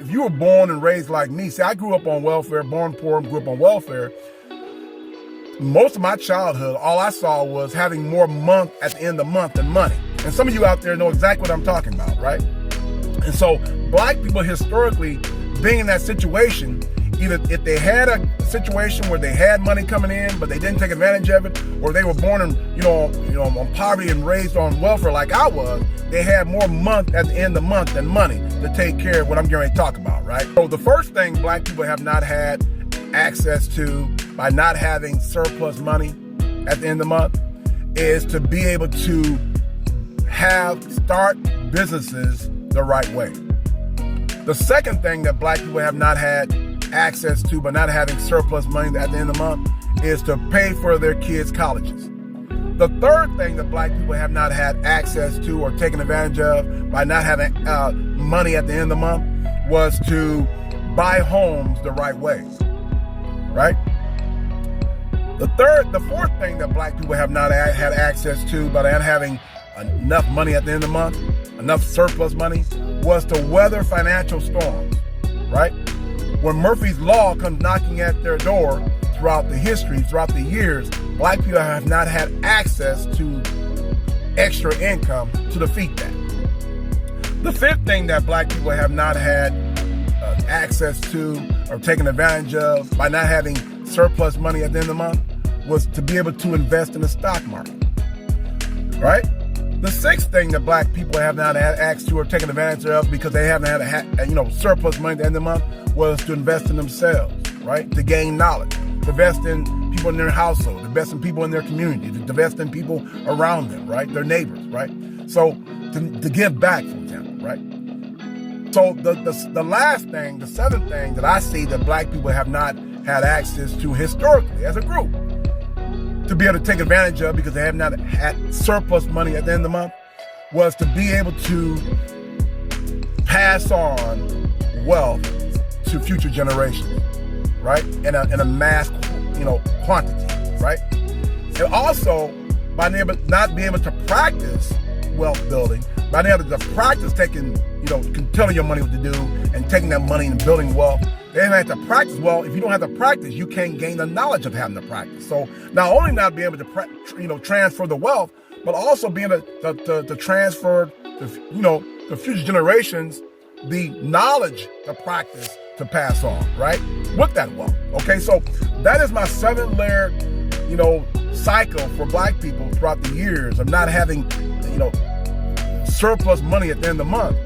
you were born and raised like me, see, I grew up on welfare, born poor, grew up on welfare. Most of my childhood, all I saw was having more month at the end of the month than money. And some of you out there know exactly what I'm talking about, right? And so black people historically being in that situation, either if they had a situation where they had money coming in, but they didn't take advantage of it, or they were born in, on poverty and raised on welfare like I was, they had more month at the end of the month than money to take care of what I'm getting ready to talk about, right? So the first thing black people have not had access to by not having surplus money at the end of the month is to be able to start businesses the right way. The second thing that black people have not had access to by not having surplus money at the end of the month is to pay for their kids' colleges. The third thing that black people have not had access to or taken advantage of by not having money at the end of the month was to buy homes the right way, right? The fourth thing that black people have not had access to by not having enough money at the end of the month, enough surplus money, was to weather financial storms, right? When Murphy's Law comes knocking at their door throughout the history, throughout the years, black people have not had access to extra income to defeat that. The fifth thing that black people have not had access to or taken advantage of by not having surplus money at the end of the month was to be able to invest in the stock market, right? The sixth thing that black people have not had access to or taken advantage of because they haven't had surplus money at the end of the month was to invest in themselves, right? To gain knowledge, to invest in people in their household, to invest in people in their community, to invest in people around them, right? Their neighbors, right? So to give back, for example, right? So the last thing, the seventh thing that I see that black people have not had access to historically as a group to be able to take advantage of because they have not had surplus money at the end of the month was to be able to pass on wealth to future generations, right? In a mass, quantity, right? And also by not being able to practice wealth building, by being able to practice telling your money what to do and taking that money and building wealth. They have to practice. Well, if you don't have to practice, you can't gain the knowledge of having to practice. So not only not being able to transfer the wealth, but also being able to transfer the future generations the knowledge to practice to pass on, right? With that wealth. Okay, so that is my 7-layered, cycle for black people throughout the years of not having, surplus money at the end of the month.